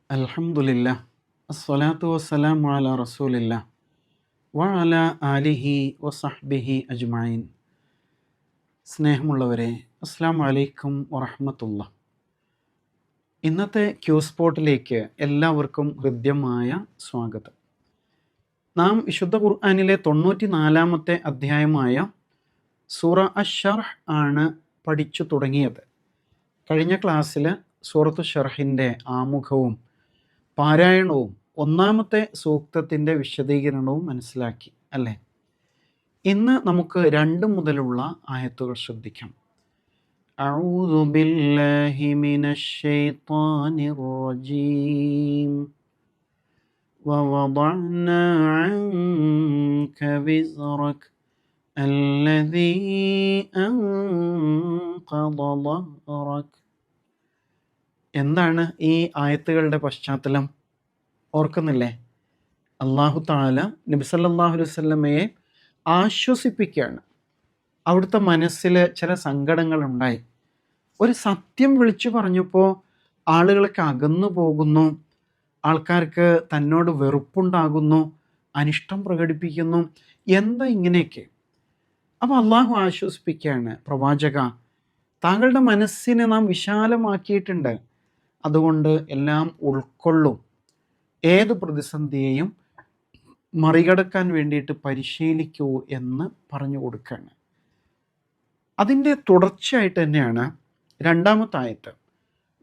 അൽഹംദുലില്ലാ അസ്സലാത്തു വസ്സലാമു അലാ റസൂലില്ലാ വഅലാ ആലിഹി വസഹ്ബിഹി അജ്മഈൻ. സ്നേഹമുള്ളവരെ, അസ്സലാമു അലൈക്കും വറഹ്മത്തുള്ളാഹി. ഇന്നത്തെ ക്യൂ സ്പോട്ടിലേക്ക് എല്ലാവർക്കും ഹൃദ്യമായ സ്വാഗതം. നാം വിശുദ്ധ ഖുർആനിലെ 94-ാമത്തെ അധ്യായമായ സൂറ അശ്ശർഹ് ആണ് പഠിച്ചു തുടങ്ങിയത്. കഴിഞ്ഞ ക്ലാസ്സിൽ സൂറത്തു ഷർഹിൻ്റെ ആമുഖവും പാരായണവും ഒന്നാമത്തെ സൂക്തത്തിൻ്റെ വിശദീകരണവും മനസ്സിലാക്കി അല്ലേ? ഇന്ന് നമുക്ക് 2 മുതലുള്ള ആയത്തുകൾ ശ്രദ്ധിക്കാം. അഊദു ബില്ലാഹി മിനശ് ശൈത്വാനിർ റജീം വവദഅനാ അൻക വിസ്റക അല്ലദീ അൻഖദ ളഹ്റക. എന്താണ് ഈ ആയത്തുകളുടെ പശ്ചാത്തലം? ഓർക്കുന്നില്ലേ? അല്ലാഹു തആല നബി സല്ലല്ലാഹു അലൈഹി വസല്ലമയെ ആശ്വസിപ്പിക്കുകയാണ്. അവിടുത്തെ മനസ്സിൽ ചില സങ്കടങ്ങളുണ്ടായി. ഒരു സത്യം വിളിച്ചു പറഞ്ഞപ്പോൾ ആളുകളൊക്കെ അകന്നു പോകുന്നു, ആൾക്കാർക്ക് തന്നോട് വെറുപ്പുണ്ടാകുന്നു, അനിഷ്ടം പ്രകടിപ്പിക്കുന്നു. എന്താ ഇങ്ങനെയൊക്കെ? അപ്പോൾ അള്ളാഹു ആശ്വസിപ്പിക്കുകയാണ്, പ്രവാചക, താങ്കളുടെ മനസ്സിനെ നാം വിശാലമാക്കിയിട്ടുണ്ട്, അതുകൊണ്ട് എല്ലാം ഉൾക്കൊള്ളും. ഏത് പ്രതിസന്ധിയെയും മറികടക്കാൻ വേണ്ടിയിട്ട് പരിശീലിക്കൂ എന്ന് പറഞ്ഞു കൊടുക്കുകയാണ്. അതിൻ്റെ തുടർച്ചയായിട്ട് തന്നെയാണ് 2-ാമത്തെ ആയത്ത്.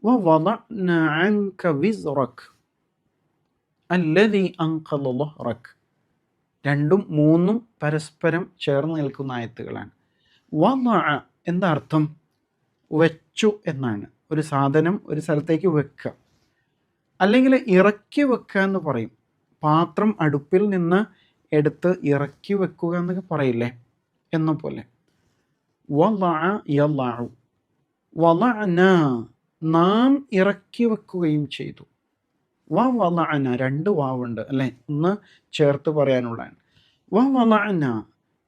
വവദഅനാ അൻക വിസ്റക അല്ലദീ അൻഖദ ളഹ്റക. 2ഉം 3ഉം പരസ്പരം ചേർന്ന് നിൽക്കുന്ന ആയത്തുകളാണ്. വദഅ എന്താ അർത്ഥം? വെച്ചു എന്നാണ്. ഒരു സാധനം ഒരു സ്ഥലത്തേക്ക് വെക്കുക, അല്ലെങ്കിൽ ഇറക്കി വെക്കുക എന്ന് പറയും. പാത്രം അടുപ്പിൽ നിന്ന് എടുത്ത് ഇറക്കി വെക്കുക എന്നൊക്കെ പറയില്ലേ, എന്ന പോലെ. വദഅ യളഉ, വദഅന നാം ഇറക്കി വെക്കുകയും ചെയ്തു. വവദഅന 2 വാവുണ്ട് അല്ലേ, ഒന്ന് ചേർത്ത് പറയാനുള്ളതാണ്. വവദഅന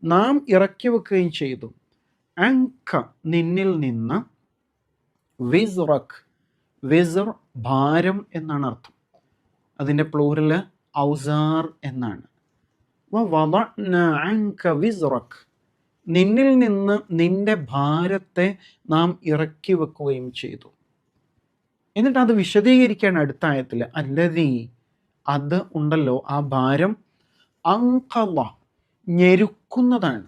നാം ഇറക്കി വെക്കുകയും ചെയ്തു. അൻക നിന്നിൽ നിന്ന്, വിസ്റക് വിസ്ർ ഭാരം എന്നാണ് അർത്ഥം. അതിൻ്റെ പ്ലൂറൽ ഔസാർ എന്നാണ്. വവദഅന അൻക വിസ്റക് നിന്നിൽ നിന്ന് നിന്റെ ഭാരത്തെ നാം ഇറക്കി വെക്കുകയും ചെയ്തു. എന്നിട്ട് അത് വിശദീകരിക്കുകയാണ് അടുത്ത ആയത്തിൽ. അല്ലദീ അത് ഉണ്ടല്ലോ, ആ ഭാരം, അൻഖദ ഞെരുക്കുന്നതാണ്.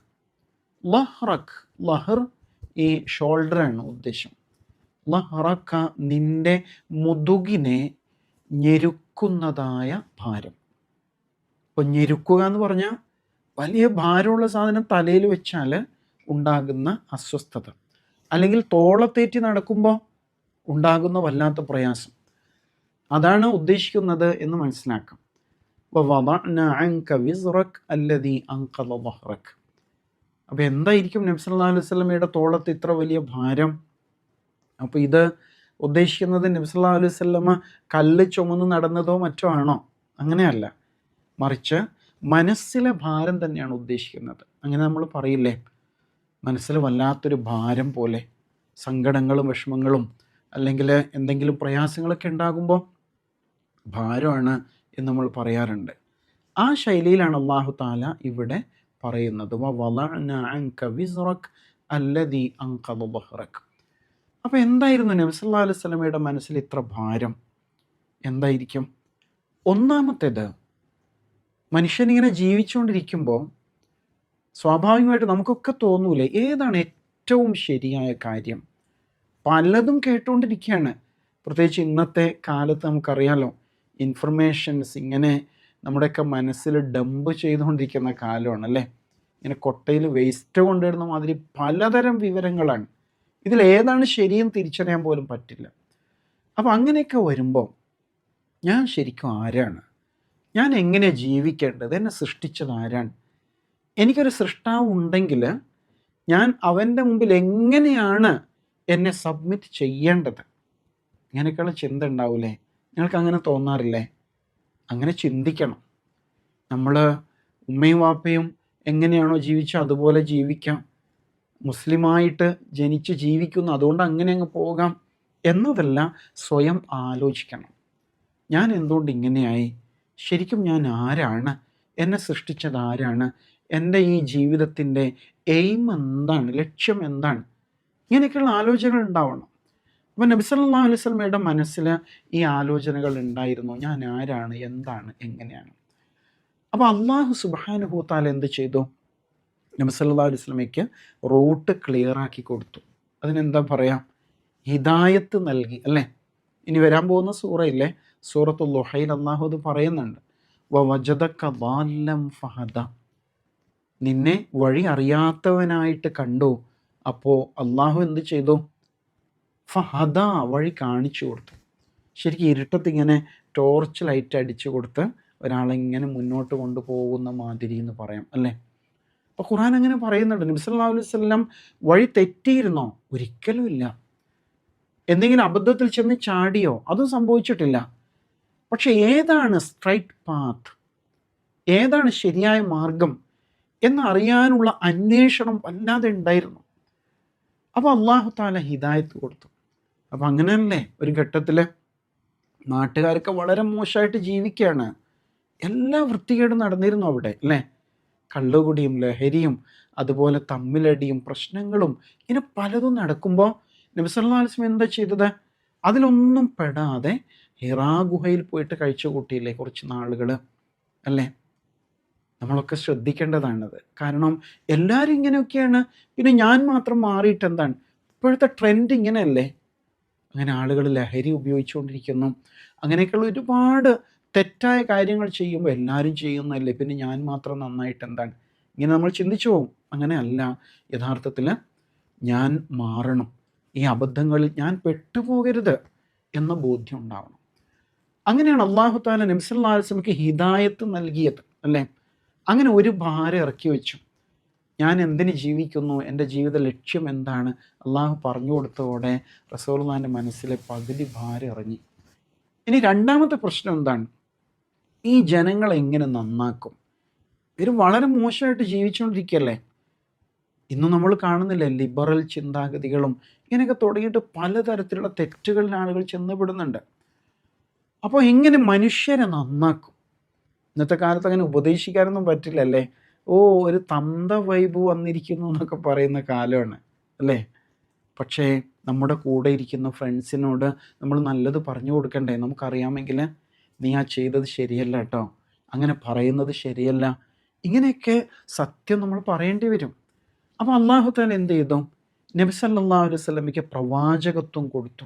ലഹ്റക് ലഹർ ഈ ഷോൾഡറാണ് ഉദ്ദേശം. ലഹ്റക നിന്റെ മുതുകിനെ ഞെരുക്കുന്നതായ ഭാരം. അപ്പോൾ ഞെരുക്കുക എന്ന് പറഞ്ഞാൽ വലിയ ഭാരമുള്ള സാധനം തലയിൽ വെച്ചാൽ ഉണ്ടാകുന്ന അസ്വസ്ഥത, അല്ലെങ്കിൽ തോളത്തേറ്റി നടക്കുമ്പോൾ ഉണ്ടാകുന്ന വല്ലാത്ത പ്രയാസം, അതാണ് ഉദ്ദേശിക്കുന്നത് എന്ന് മനസ്സിലാക്കാം. വവദഅനാ അൻക വിസ്റക അല്ലദീ അൻഖദ ളഹ്റക. അപ്പോൾ എന്തായിരിക്കും നബി സല്ലല്ലാഹു അലൈഹി വസല്ലമയുടെ തോളത്ത് ഇത്ര വലിയ ഭാരം? അപ്പോൾ ഇത് ഉദ്ദേശിക്കുന്നത് നബി സല്ലല്ലാഹു അലൈഹി വസല്ലമ കല്ല് ചുമന്ന് നടന്നതോ മറ്റോ ആണോ? അങ്ങനെയല്ല, മറിച്ച് മനസ്സിലെ ഭാരം തന്നെയാണ് ഉദ്ദേശിക്കുന്നത്. അങ്ങനെ നമ്മൾ പറയില്ലേ, മനസ്സിൽ വല്ലാത്തൊരു ഭാരം പോലെ, സങ്കടങ്ങളും വിഷമങ്ങളും അല്ലെങ്കിൽ എന്തെങ്കിലും പ്രയാസങ്ങളൊക്കെ ഉണ്ടാകുമ്പോൾ ഭാരമാണ് എന്ന് നമ്മൾ പറയാറുണ്ട്. ആ ശൈലിയിലാണ് അല്ലാഹു തആല ഇവിടെ പറയുന്നത്. വവദഅനാ അൻക വിസ്റക അല്ലദീ അൻഖദ ളഹ്റക. അപ്പോൾ എന്തായിരുന്നു നബി സല്ലല്ലാഹു അലൈഹി വസല്ലമയുടെ മനസ്സിൽ ഇത്ര ഭാരം? എന്തായിരിക്കും? ഒന്നാമത്തേത്, മനുഷ്യനിങ്ങനെ ജീവിച്ചുകൊണ്ടിരിക്കുമ്പോൾ സ്വാഭാവികമായിട്ട് നമുക്കൊക്കെ തോന്നൂലേ, ഏതാണ് ഏറ്റവും ശരിയായ കാര്യം? പലതും കേട്ടുകൊണ്ടിരിക്കുകയാണ്. പ്രത്യേകിച്ച് ഇന്നത്തെ കാലത്ത് നമുക്കറിയാലോ, ഇൻഫർമേഷൻസ് ഇങ്ങനെ നമ്മുടെയൊക്കെ മനസ്സിൽ ഡംപ് ചെയ്തുകൊണ്ടിരിക്കുന്ന കാലമാണ് അല്ലേ. ഇങ്ങനെ കൊട്ടയിൽ വേസ്റ്റ് കൊണ്ടിടുന്ന മാതിരി പലതരം വിവരങ്ങളാണ്. ഇതിലേതാണ് ശരിയെന്ന് തിരിച്ചറിയാൻ പോലും പറ്റില്ല. അപ്പോൾ അങ്ങനെയൊക്കെ വരുമ്പോൾ ഞാൻ ശരിക്കും ആരാണ്? ഞാൻ എങ്ങനെ ജീവിക്കേണ്ടത്? എന്നെ സൃഷ്ടിച്ചത് ആരാണ്? എനിക്കൊരു സൃഷ്ടാവ് ഉണ്ടെങ്കിൽ ഞാൻ അവൻ്റെ മുമ്പിൽ എങ്ങനെയാണ് എന്നെ സബ്മിറ്റ് ചെയ്യേണ്ടത്? ഇങ്ങനെയൊക്കെയുള്ള ചിന്ത ഉണ്ടാവില്ലേ? നിങ്ങൾക്ക് അങ്ങനെ തോന്നാറില്ലേ? അങ്ങനെ ചിന്തിക്കണം. നമ്മൾ ഉമ്മയും വാപ്പയും എങ്ങനെയാണോ ജീവിച്ചത് അതുപോലെ ജീവിക്കാം. മുസ്ലിമായിട്ട് ജനിച്ച് ജീവിക്കുന്നു, അതുകൊണ്ട് അങ്ങനെ അങ്ങ് പോകാം എന്നതല്ല, സ്വയം ആലോചിക്കണം. ഞാൻ എന്തുകൊണ്ട് ഇങ്ങനെയായി, ശരിക്കും ഞാൻ ആരാണ്, എന്നെ സൃഷ്ടിച്ചത് ആരാണ്, എൻ്റെ ഈ ജീവിതത്തിൻ്റെ എയിം എന്താണ്, ലക്ഷ്യം എന്താണ്, ഇങ്ങനെയൊക്കെയുള്ള ആലോചനകൾ ഉണ്ടാവണം. അപ്പോൾ നബി സല്ലല്ലാഹു അലൈഹി വസല്ലമയുടെ മനസ്സിൽ ഈ ആലോചനകൾ ഉണ്ടായിരുന്നു, ഞാൻ ആരാണ്, എന്താണ്, എങ്ങനെയാണ്. അപ്പോൾ അള്ളാഹു സുബ്ഹാനഹു വ തആല എന്ത് ചെയ്തു, നബി സല്ലല്ലാഹു അലൈഹി വസല്ലമയ്ക്ക് റൂട്ട് ക്ലിയർ ആക്കി കൊടുത്തു. അതിനെന്താ പറയുക, ഹിദായത്ത് നൽകി അല്ലേ. ഇനി വരാൻ പോകുന്ന സൂറയില്ലേ, സൂറത്തുൽ ളുഹയിൽ അള്ളാഹു അത് പറയുന്നുണ്ട്, വവജദക ളാല്ലം ഫഹദ, നിന്നെ വഴി അറിയാത്തവനായിട്ട് കണ്ടു, അപ്പോൾ അള്ളാഹു എന്ത് ചെയ്തു, ഫഹദ, വഴി കാണിച്ചു കൊടുത്തു. ശരിക്കും ഇരുട്ടത്ത് ഇങ്ങനെ ടോർച്ച് ലൈറ്റ് അടിച്ചു കൊടുത്ത് ഒരാളിങ്ങനെ മുന്നോട്ട് കൊണ്ടുപോകുന്ന മാതിരി എന്ന് പറയാം അല്ലേ. അപ്പോൾ ഖുർആൻ അങ്ങനെ പറയുന്നുണ്ട്. നബി സല്ലല്ലാഹു അലൈഹി വസല്ലം വഴി തെറ്റിയിരുന്നോ? ഒരിക്കലും ഇല്ല. എന്തെങ്കിലും അബദ്ധത്തിൽ ചെന്ന് ചാടിയോ? അതും സംഭവിച്ചിട്ടില്ല. പക്ഷെ ഏതാണ് സ്ട്രൈറ്റ് പാത്ത്, ഏതാണ് ശരിയായ മാർഗം എന്നറിയാനുള്ള അന്വേഷണം വല്ലാതെ ഉണ്ടായിരുന്നു. അപ്പോൾ അല്ലാഹു തആല ഹിദായത്ത് കൊടുത്തു. അപ്പോൾ അങ്ങനെയല്ലേ ഒരു ഘട്ടത്തിൽ നാട്ടുകാരൊക്കെ വളരെ മോശമായിട്ട് ജീവിക്കുകയാണ്, എല്ലാ വൃത്തികേടും നടന്നിരുന്നു അവിടെ അല്ലേ. കള്ളുകുടിയും ലഹരിയും അതുപോലെ തമ്മിലടിയും പ്രശ്നങ്ങളും ഇങ്ങനെ പലതും നടക്കുമ്പോൾ നബി സല്ലല്ലാഹു അലൈഹി വസല്ലം എന്താ ചെയ്തത്, അതിലൊന്നും പെടാതെ ഹിറാ ഗുഹയിൽ പോയിട്ട് കഴിച്ചു കൂട്ടിയില്ലേ കുറച്ച് നാളുകൾ അല്ലേ. നമ്മളൊക്കെ ശ്രദ്ധിക്കേണ്ടതാണത്. കാരണം എല്ലാവരും ഇങ്ങനെയൊക്കെയാണ്, പിന്നെ ഞാൻ മാത്രം മാറിയിട്ട് എന്താണ്, ഇപ്പോഴത്തെ ട്രെൻഡ് ഇങ്ങനെയല്ലേ. അങ്ങനെ ആളുകൾ ലഹരി ഉപയോഗിച്ചുകൊണ്ടിരിക്കുന്നു, അങ്ങനെയൊക്കെയുള്ള ഒരുപാട് തെറ്റായ കാര്യങ്ങൾ ചെയ്യുമ്പോൾ എല്ലാവരും ചെയ്യുന്നതല്ലേ, പിന്നെ ഞാൻ മാത്രം നന്നായിട്ട് എന്താണ്, ഇങ്ങനെ നമ്മൾ ചിന്തിച്ചു പോകും. അങ്ങനെയല്ല, യഥാർത്ഥത്തിൽ ഞാൻ മാറണം, ഈ അബദ്ധങ്ങളിൽ ഞാൻ പെട്ടുപോകരുത് എന്ന ബോധ്യം ഉണ്ടാവണം. അങ്ങനെയാണ് അല്ലാഹു തആല നബി സല്ലല്ലാഹു അലൈഹി വസല്ലമക്ക് ഹിദായത്ത് നൽകിയത് അല്ലേ. അങ്ങനെ ഒരു ഭാരം ഇറക്കി വെച്ചു, ഞാൻ എന്തിന് ജീവിക്കുന്നു, എൻ്റെ ജീവിത ലക്ഷ്യം എന്താണ്, അള്ളാഹു പറഞ്ഞു കൊടുത്തതോടെ റസൂലുള്ളാഹിൻ്റെ മനസ്സിലെ പകുതി ഭാരം ഇറങ്ങി. ഇനി രണ്ടാമത്തെ പ്രശ്നം എന്താണ്, ഈ ജനങ്ങളെ എങ്ങനെ നന്നാക്കും, ഇവർ വളരെ മോശമായിട്ട് ജീവിച്ചുകൊണ്ടിരിക്കുകയല്ലേ. ഇന്ന് നമ്മൾ കാണുന്നില്ലേ ലിബറൽ ചിന്താഗതികളും ഇങ്ങനെയൊക്കെ തുടങ്ങിയിട്ട് പലതരത്തിലുള്ള തെറ്റുകളിൽ ആളുകൾ ചെന്നപ്പെടുന്നുണ്ട്. അപ്പോൾ എങ്ങനെ മനുഷ്യരെ നന്നാക്കും. ഇന്നത്തെ കാലത്ത് അങ്ങനെ ഉപദേശിക്കാനൊന്നും പറ്റില്ലല്ലേ. ഓ, ഒരു തന്ത വൈബ് വന്നിരിക്കുന്നു എന്നൊക്കെ പറയുന്ന കാലമാണ് അല്ലേ. പക്ഷേ നമ്മുടെ കൂടെ ഇരിക്കുന്ന ഫ്രണ്ട്സിനോട് നമ്മൾ നല്ലത് പറഞ്ഞു കൊടുക്കണ്ടേ. നമുക്കറിയാമെങ്കിൽ നീ ആ ചെയ്തത് ശരിയല്ല കേട്ടോ, അങ്ങനെ പറയുന്നത് ശരിയല്ല, ഇങ്ങനെയൊക്കെ സത്യം നമ്മൾ പറയേണ്ടി വരും. അപ്പോൾ അല്ലാഹു തആല എന്ത് ചെയ്തു, നബി സല്ലല്ലാഹു അലൈഹി വസല്ലമയ്ക്ക് പ്രവാചകത്വം കൊടുത്തു,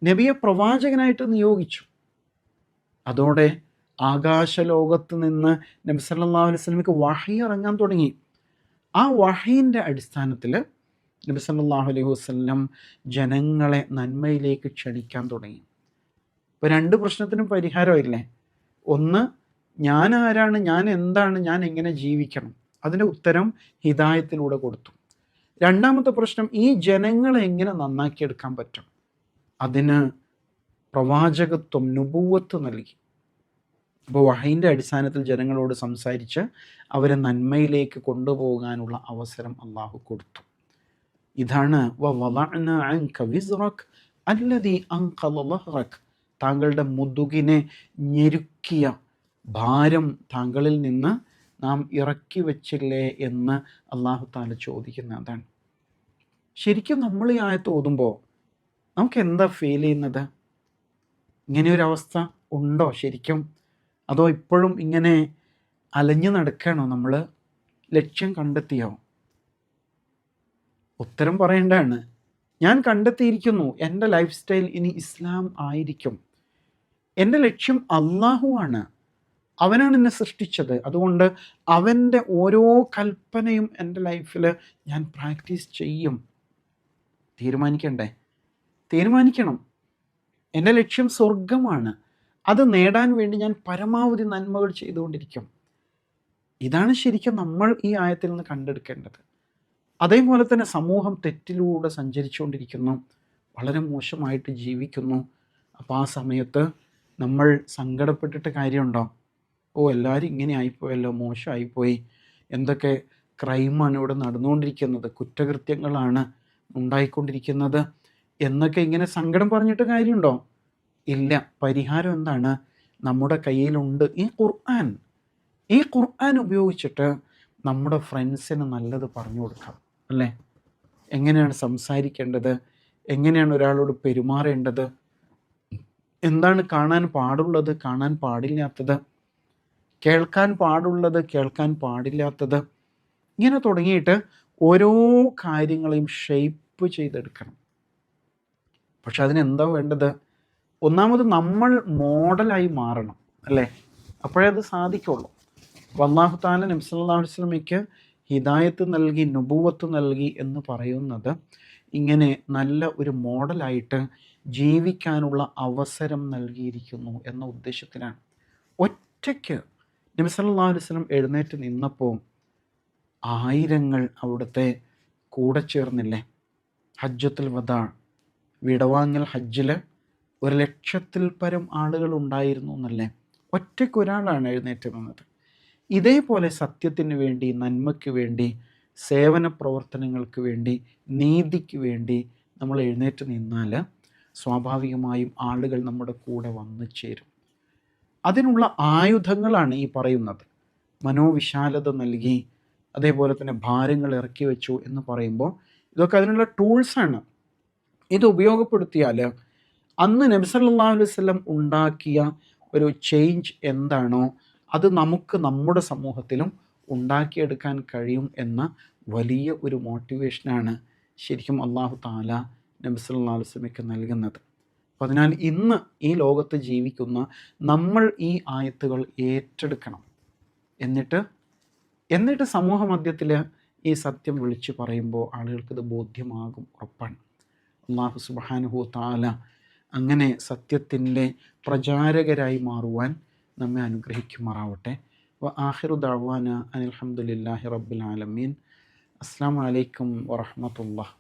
നബിയെ പ്രവാചകനായിട്ട് നിയോഗിച്ചു. അതോടെ ആകാശലോകത്ത് നിന്ന് നബി സല്ലല്ലാഹു അലൈഹി വസല്ലമയ്ക്ക് വഹി ഇറങ്ങാൻ തുടങ്ങി. ആ വഹീൻ്റെ അടിസ്ഥാനത്തിൽ നബി സല്ലല്ലാഹു അലൈഹി വസല്ലം ജനങ്ങളെ നന്മയിലേക്ക് ക്ഷണിക്കാൻ തുടങ്ങി. ഇപ്പോൾ രണ്ട് പ്രശ്നത്തിനും പരിഹാരമില്ലേ. ഒന്ന്, ഞാൻ ആരാണ്, ഞാൻ എന്താണ്, ഞാൻ എങ്ങനെ ജീവിക്കണം, അതിൻ്റെ ഉത്തരം ഹിദായത്തിലൂടെ കൊടുത്തു. രണ്ടാമത്തെ പ്രശ്നം, ഈ ജനങ്ങളെ എങ്ങനെ നന്നാക്കിയെടുക്കാൻ പറ്റും, അതിന് പ്രവാചകത്വം, നുബുവത്ത് നൽകി. അപ്പോൾ വഹീൻ്റെ അടിസ്ഥാനത്തിൽ ജനങ്ങളോട് സംസാരിച്ച് അവരെ നന്മയിലേക്ക് കൊണ്ടുപോകാനുള്ള അവസരം അള്ളാഹു കൊടുത്തു. ഇതാണ് വവളഅ്നാ അൻക വിസ്റക അല്ലദീ അൻഖള ളഹ്റക, താങ്കളുടെ മുതുകിനെ ഞെരുക്കിയ ഭാരം താങ്കളിൽ നിന്ന് നാം ഇറക്കി വെച്ചില്ലേ എന്ന് അള്ളാഹു തആല ചോദിക്കുന്ന അതാണ്. ശരിക്കും നമ്മൾ ഈ ആയത്ത് ഓതുമ്പോൾ നമുക്ക് എന്താ ഫീൽ ചെയ്യുന്നത്, ഇങ്ങനെയൊരവസ്ഥ ഉണ്ടോ ശരിക്കും, അതോ ഇപ്പോഴും ഇങ്ങനെ അലഞ്ഞു നടക്കണോ നമ്മൾ, ലക്ഷ്യം കണ്ടെത്തിയോ? ഉത്തരം പറയേണ്ടതാണ്. ഞാൻ കണ്ടെത്തിയിരിക്കുന്നു, എൻ്റെ ലൈഫ് സ്റ്റൈൽ ഇനി ഇസ്ലാം ആയിരിക്കും. എൻ്റെ ലക്ഷ്യം അള്ളാഹുവാണ്, അവനാണ് എന്നെ സൃഷ്ടിച്ചത്. അതുകൊണ്ട് അവൻ്റെ ഓരോ കൽപ്പനയും എൻ്റെ ലൈഫിൽ ഞാൻ പ്രാക്ടീസ് ചെയ്യും. തീരുമാനിക്കണ്ടേ? തീരുമാനിക്കണം. എൻ്റെ ലക്ഷ്യം സ്വർഗമാണ്, അത് നേടാൻ വേണ്ടി ഞാൻ പരമാവധി നന്മകൾ ചെയ്തുകൊണ്ടിരിക്കും. ഇതാണ് ശരിക്കും നമ്മൾ ഈ ആയത്തിൽ നിന്ന് കണ്ടെടുക്കേണ്ടത്. അതേപോലെ തന്നെ സമൂഹം തെറ്റിലൂടെ സഞ്ചരിച്ചുകൊണ്ടിരിക്കുന്നു, വളരെ മോശമായിട്ട് ജീവിക്കുന്നു. അപ്പോൾ ആ സമയത്ത് നമ്മൾ സങ്കടപ്പെട്ടിട്ട് കാര്യമുണ്ടോ? ഓ, എല്ലാവരും ഇങ്ങനെ ആയിപ്പോയല്ലോ, മോശമായിപ്പോയി, എന്തൊക്കെ ക്രൈമാണ് ഇവിടെ നടന്നുകൊണ്ടിരിക്കുന്നത്, കുറ്റകൃത്യങ്ങളാണ് ഉണ്ടായിക്കൊണ്ടിരിക്കുന്നത് എന്നൊക്കെ ഇങ്ങനെ സങ്കടം പറഞ്ഞിട്ട് കാര്യമുണ്ടോ? ഇല്ല. പരിഹാരം എന്താണ്? നമ്മുടെ കയ്യിലുണ്ട് ഈ ഖുർആൻ. ഈ ഖുർആൻ ഉപയോഗിച്ചിട്ട് നമ്മുടെ ഫ്രണ്ട്സിന് നല്ലത് പറഞ്ഞു കൊടുക്കാം, അല്ലേ? എങ്ങനെയാണ് സംസാരിക്കേണ്ടത്, എങ്ങനെയാണ് ഒരാളോട് പെരുമാറേണ്ടത്, എന്താണ് കാണാൻ പാടുള്ളത്, കാണാൻ പാടില്ലാത്തത്, കേൾക്കാൻ പാടുള്ളത്, കേൾക്കാൻ പാടില്ലാത്തത്, ഇങ്ങനെ തുടങ്ങിയിട്ട് ഓരോ കാര്യങ്ങളെയും ഷെയ്പ്പ് ചെയ്തെടുക്കണം. പക്ഷെ അതിനെന്താ വേണ്ടത്? ഒന്നാമത് നമ്മൾ മോഡലായി മാറണം, അല്ലേ? അപ്പോഴേ അത് സാധിക്കുള്ളൂ. അല്ലാഹു തആല നബി സല്ലല്ലാഹു അലൈഹി വസല്ലമയ്ക്ക് ഹിദായത്ത് നൽകി, നുബുവത്ത് നൽകി എന്ന് പറയുന്നത് ഇങ്ങനെ നല്ല ഒരു മോഡലായിട്ട് ജീവിക്കാനുള്ള അവസരം നൽകിയിരിക്കുന്നു എന്ന ഉദ്ദേശത്തിലാണ്. ഒറ്റയ്ക്ക് നബി സല്ലല്ലാഹു അലൈഹി വസല്ലം എഴുന്നേറ്റ് നിന്നപ്പോൾ ആയിരങ്ങൾ അവിടുത്തെ കൂടെ ചേർന്നില്ലേ? ഹജ്ജത്തുൽ വദാ, വിടവാങ്ങൽ ഹജ്ജിൽ 1,00,000-ൽ പരം ആളുകൾ ഉണ്ടായിരുന്നു എന്നല്ലേ? ഒറ്റയ്ക്ക് ഒരാളാണ് എഴുന്നേറ്റ് നിന്നത്. ഇതേപോലെ സത്യത്തിന് വേണ്ടി, നന്മയ്ക്ക് വേണ്ടി, സേവന പ്രവർത്തനങ്ങൾക്ക് വേണ്ടി, നീതിക്ക് വേണ്ടി നമ്മൾ എഴുന്നേറ്റ് നിന്നാൽ സ്വാഭാവികമായും ആളുകൾ നമ്മുടെ കൂടെ വന്നു ചേരും. അതിനുള്ള ആയുധങ്ങളാണ് ഈ പറയുന്നത്. മനോവിശാലത നൽകി, അതേപോലെ തന്നെ ഭാരങ്ങൾ ഇറക്കി വെച്ചു എന്ന് പറയുമ്പോൾ ഇതൊക്കെ അതിനുള്ള ടൂൾസാണ്. ഇത് ഉപയോഗപ്പെടുത്തിയാൽ അന്ന് നബി സല്ലല്ലാഹു അലൈഹി വസല്ലം ഉണ്ടാക്കിയ ഒരു ചേഞ്ച് എന്താണോ അത് നമുക്ക് നമ്മുടെ സമൂഹത്തിലും ഉണ്ടാക്കിയെടുക്കാൻ കഴിയും എന്ന വലിയ ഒരു മോട്ടിവേഷനാണ് ശരിക്കും അല്ലാഹു തആല നബി സല്ലല്ലാഹു അലൈഹി വസല്ലമയ്ക്ക് നൽകുന്നത്. അപ്പോൾ അതിനാൽ ഇന്ന് ഈ ലോകത്ത് ജീവിക്കുന്ന നമ്മൾ ഈ ആയത്തുകൾ ഏറ്റെടുക്കണം. എന്നിട്ട് സമൂഹ മധ്യത്തിൽ ഈ സത്യം വിളിച്ചു പറയുമ്പോൾ ആളുകൾക്കിത് ബോധ്യമാകും, ഉറപ്പാണ്. അല്ലാഹു സുബ്ഹാനഹു വ തആല അങ്ങനെ സത്യത്തിൻ്റെ പ്രചാരകരായി മാറുവാൻ നമ്മെ അനുഗ്രഹിക്കുമാറാവട്ടെ. വ ആഖിറു ദഅ്വാന അനിൽ ഹംദുലില്ലാഹി റബ്ബിൽ ആലമീൻ. അസ്സലാമു അലൈക്കും വറഹ്മത്തുള്ളാഹി.